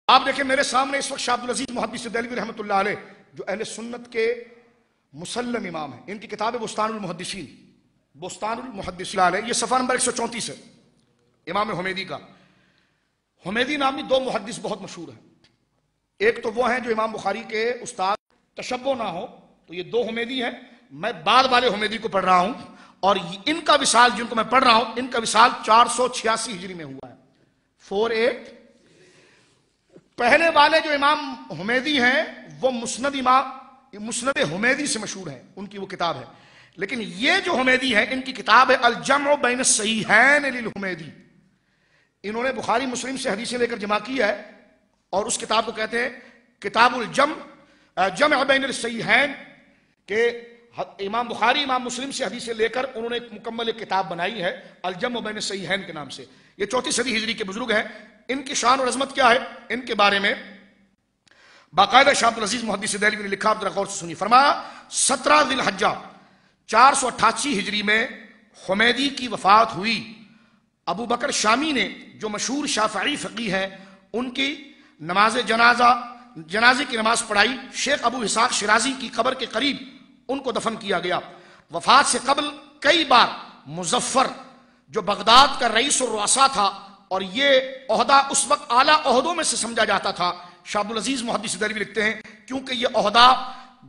آپ دیکھیں میرے سامنے اس وقت شاہ عبدالعزیز محدث دہلوی رحمۃ اللہ علیہ جو اہل سنت کے مسلم امام ہیں، ان کی کتاب ہے بستان المحدثین، بستان المحدثین علیہ، یہ صفحہ نمبر 134 ہے امام حمیدی کا۔ حمیدی نامی دو محدث بہت مشہور ہیں، ایک تو وہ ہیں جو امام بخاری کے استاد، تشبہ نہ ہو تو یہ دو حمیدی ہیں، میں بعد والے حمیدی کو پڑھ رہا ہوں، اور ان کا وصال جن کو میں پڑھ رہا ہوں ان کا وصال 486 ہجری میں ہوا ہے، 48۔ پہلے والے جو امام حمیدی ہیں وہ مسند حمیدی سے مشہور ہیں، ان کی وہ کتاب ہے، لیکن یہ جو حمیدی ہے ان کی کتاب ہے الجمع بین الصحیحین للحمیدی، انہوں نے بخاری مسلم سے حدیثیں لے کر جمع کی ہے، اور اس کتاب کو کہتے ہیں کتاب الجمع، جمع بین الصحیحین، کہ امام بخاری امام مسلم سے حدیثیں لے کر انہوں نے ایک مکمل کتاب بنائی ہے الجمع بین الصحیحین کے نام سے۔ یہ 34 صدی ہجری کے بزرگ ہیں، ان کی شان اور عظمت کیا ہے ان کے بارے میں باقاعدہ شاہ عبدالعزیز محدث دہلوی نے لکھا، ذرا غور سے سنیے۔ فرمایا 17 ذی الحجہ 488 ہجری میں حمیدی کی وفات ہوئی۔ ابو بکر شامی نے جو مشہور شافعی فقیہ ہیں ان کی جنازے کی نماز پڑھائی، شیخ ابو اسحاق شیرازی کی قبر کے قریب ان کو دفن کیا گیا۔ وفات سے قبل کئی بار مظفر جو بغداد کا رئیس الرؤساء تھا، اور یہ عہدہ اس وقت اعلیٰ عہدوں میں سے سمجھا جاتا تھا، شاہ عبدالعزیز محدث دہلوی لکھتے ہیں کیونکہ یہ عہدہ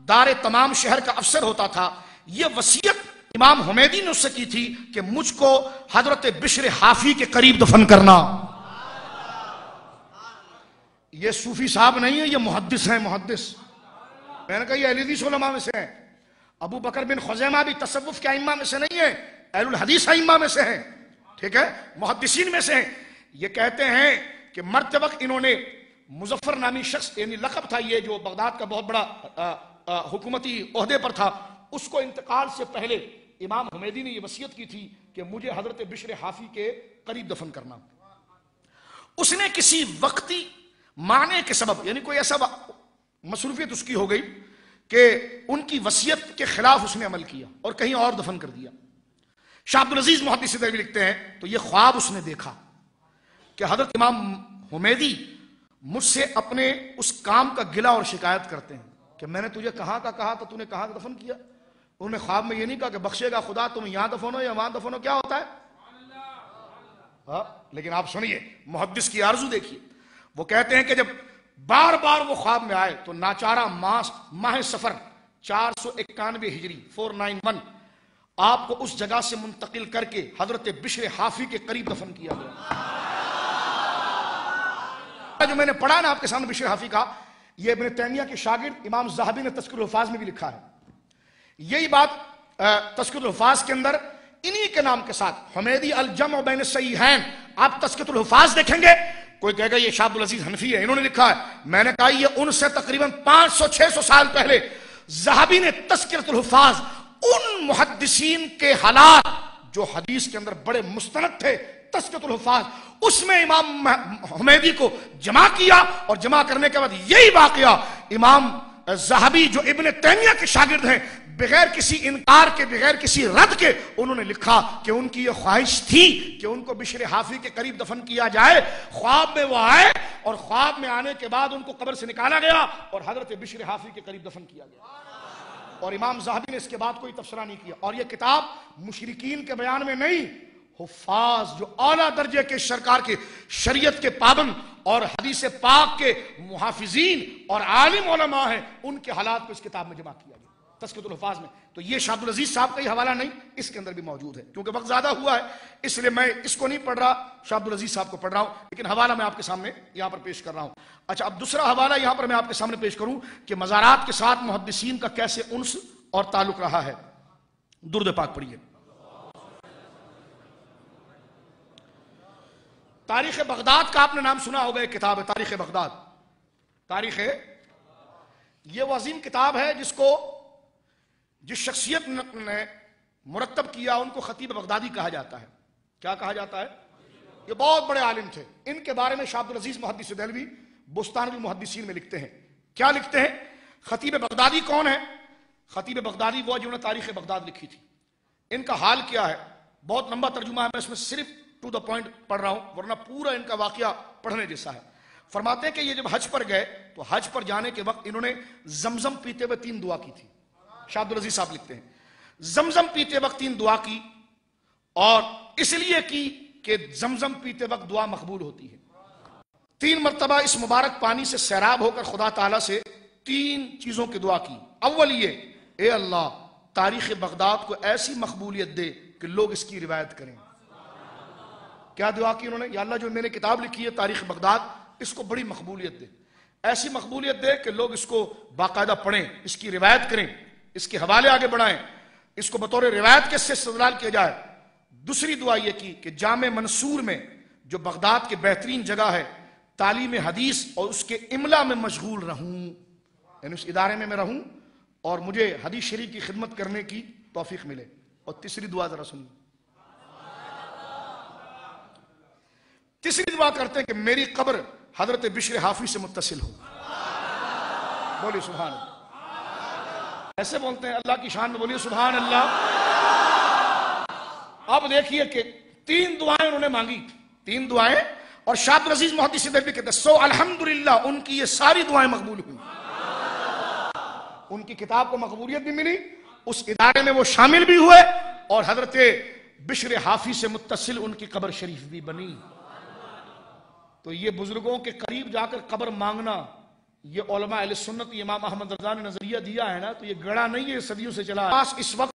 دار تمام شہر کا افسر ہوتا تھا، یہ وصیت امام حمیدی نے اس سے کی تھی کہ مجھ کو حضرت بشر حافی کے قریب دفن کرنا۔ یہ صوفی صاحب نہیں ہے، یہ محدث ہیں، محدث۔ میں نے کہا یہ اہل حدیث علماء میں سے ہیں۔ ابو بکر بن خزیمہ بھی تصوف کے ائمہ میں سے نہیں ہے، اہل الحدیث ائمہ میں سے ہیں، ٹھیک ہے، محدثین میں سے ہیں۔ یہ کہتے ہیں کہ مرتے وقت انہوں نے مظفر نامی شخص، یعنی لقب تھا یہ جو بغداد کا بہت بڑا حکومتی عہدے پر تھا، اس کو انتقال سے پہلے امام حمیدی نے یہ وصیت کی تھی کہ مجھے حضرت بشر حافی کے قریب دفن کرنا۔ اس نے کسی وقتی معنی کے سبب، یعنی کوئی ایسا مصروفیت اس کی ہو گئی کہ ان کی وصیت کے خلاف اس نے عمل کیا اور کہیں اور دفن کر دیا۔ شاہ عبدالعزیز محدث دہلوی لکھتے ہیں تو یہ خواب اس نے دیکھا کہ حضرت امام حمیدی مجھ سے اپنے اس کام کا گلہ اور شکایت کرتے ہیں کہ میں نے تجھے کہاں کا کہا تو تو نے کہاں کا دفن کیا۔ انہوں نے خواب میں یہ نہیں کہا کہ بخشے گا خدا تم یہاں دفن ہو یا وہاں دفن ہو، کیا ہوتا ہے ہاں، لیکن آپ سنیے محدث کی آرزو دیکھیے۔ وہ کہتے ہیں کہ جب بار بار وہ خواب میں آئے تو ناچارہ ماہ سفر 491 ہجری 491 آپ کو اس جگہ سے منتقل کر کے حضرت بشر حافی کے قریب دفن کیا گیا۔ جو میں نے پڑھا نا آپ کے سامنے بشر حافی کا، یہ ابن تیمیہ کے شاگرد امام زاہبی نے تذکرۃ الحفاظ میں بھی لکھا ہے۔ یہی بات تذکرۃ الحفاظ کے اندر انہی کے نام کے ساتھ حمیدی الجمع بین الصحیحین، آپ تذکرۃ الحفاظ دیکھیں گے، کوئی کہے گا یہ شاہ عبدالعزیز حنفی ہے، انہوں نے لکھا ہے، میں نے کہا یہ ان سے تقریباً 500-600 سال پہلے زاہبی نے تذکرۃ الحفاظ ان محدثین کے حالات جو حدیث کے اندر بڑے مستند تھے، تذکرۃ الحفاظ اس میں امام حمیدی کو جمع کیا، اور جمع کرنے کے بعد یہی واقعہ امام زاہبی جو ابن تیمیہ کے شاگرد ہیں بغیر کسی انکار کے، بغیر کسی رد کے انہوں نے لکھا کہ ان کی یہ خواہش تھی کہ ان کو بشر حافی کے قریب دفن کیا جائے۔ خواب میں وہ آئے اور خواب میں آنے کے بعد ان کو قبر سے نکالا گیا اور حضرت بشر حافی کے قریب دفن کیا گیا، اور امام زاہبی نے اس کے بعد کوئی تبصرہ نہیں کیا۔ اور یہ کتاب مشرکین کے بیان میں نہیں، حفاظ جو اعلیٰ درجے کے سرکار کے شریعت کے پابند اور حدیث پاک کے محافظین اور عالم علماء ہیں، ان کے حالات کو اس کتاب میں جمع کیا گیا تذکرۃ الحفاظ میں۔ تو یہ شاہ عبدالعزیز صاحب کا ہی حوالہ نہیں، اس کے اندر بھی موجود ہے، کیونکہ وقت زیادہ ہوا ہے اس لیے میں اس کو نہیں پڑھ رہا، شاہ عبدالعزیز صاحب کو پڑھ رہا ہوں، لیکن حوالہ میں آپ کے سامنے یہاں پر پیش کر رہا ہوں۔ اچھا، اب دوسرا حوالہ یہاں پر میں آپ کے سامنے پیش کروں کہ مزارات کے ساتھ محدثین کا کیسے انس اور تعلق رہا ہے۔ درود پاک پڑھیے۔ تاریخ بغداد کا آپ نے نام سنا ہوگا، ایک کتاب ہے تاریخ بغداد، تاریخ، یہ وہ عظیم کتاب ہے جس شخصیت نے مرتب کیا ان کو خطیب بغدادی کہا جاتا ہے۔ کیا کہا جاتا ہے؟ یہ بہت بڑے عالم تھے۔ ان کے بارے میں شاہ عبدالعزیز محدث دہلوی بستان المحدثین میں لکھتے ہیں، کیا لکھتے ہیں؟ خطیب بغدادی کون ہے؟ خطیب بغدادی وہ جنہوں نے تاریخ بغداد لکھی تھی۔ ان کا حال کیا ہے؟ بہت لمبا ترجمہ ہے، میں اس میں صرف ٹو دا پوائنٹ پڑھ رہا ہوں، ورنہ پورا ان کا واقعہ پڑھنے جیسا ہے۔ فرماتے ہیں کہ یہ جب حج پر گئے تو حج پر جانے کے وقت انہوں نے زمزم پیتے ہوئے 3 دعا کی تھی. شاہ عبدالعزیز صاحب لکھتے ہیں زمزم پیتے وقت 3 دعا کی، اور اس لیے کی کہ زمزم پیتے وقت دعا مقبول ہوتی ہے. 3 مرتبہ اس مبارک پانی سے سیراب ہو کر خدا تعالیٰ سے 3 چیزوں کی دعا کی. اول یہ، اے اللہ تاریخ بغداد کو ایسی مقبولیت دے کہ لوگ اس کی روایت کریں. کیا دعا کی انہوں نے؟ یا اللہ جو میں نے کتاب لکھی ہے تاریخ بغداد، اس کو بڑی مقبولیت دے، ایسی مقبولیت دے کہ لوگ اس کو باقاعدہ پڑھیں، اس کی روایت کریں، اس کے حوالے آگے بڑھائیں، اس کو بطور روایت کے سے استدلال کیا جائے. دوسری دعا یہ کی کہ جامع منصور میں جو بغداد کی بہترین جگہ ہے، تعلیم حدیث اور اس کے املا میں مشغول رہوں، یعنی اس ادارے میں رہوں اور مجھے حدیث شریف کی خدمت کرنے کی توفیق ملے. اور تیسری دعا ذرا سنیے، تیسری دعا کرتے ہیں کہ میری قبر حضرت بشر حافی سے متصل ہو. بولیے سبحان اللہ. ایسے بولتے ہیں اللہ کی شان میں، بولیے سبحان اللہ. اب دیکھیے کہ 3 دعائیں انہوں نے مانگی، 3 دعائیں، اور شاہ عبدالعزیز محدث دہلوی کہتے ہیں سو الحمدللہ ان کی یہ ساری دعائیں مقبول ہوئی. ان کی کتاب کو مقبولیت بھی ملی، اس ادارے میں وہ شامل بھی ہوئے، اور حضرت بشر حافی سے متصل ان کی قبر شریف بھی بنی. تو یہ بزرگوں کے قریب جا کر قبر مانگنا، یہ علماء اہل سنت امام احمد رضا نے نظریہ دیا ہے نا، تو یہ گڑا نہیں ہے، صدیوں سے چلا ہے. اس وقت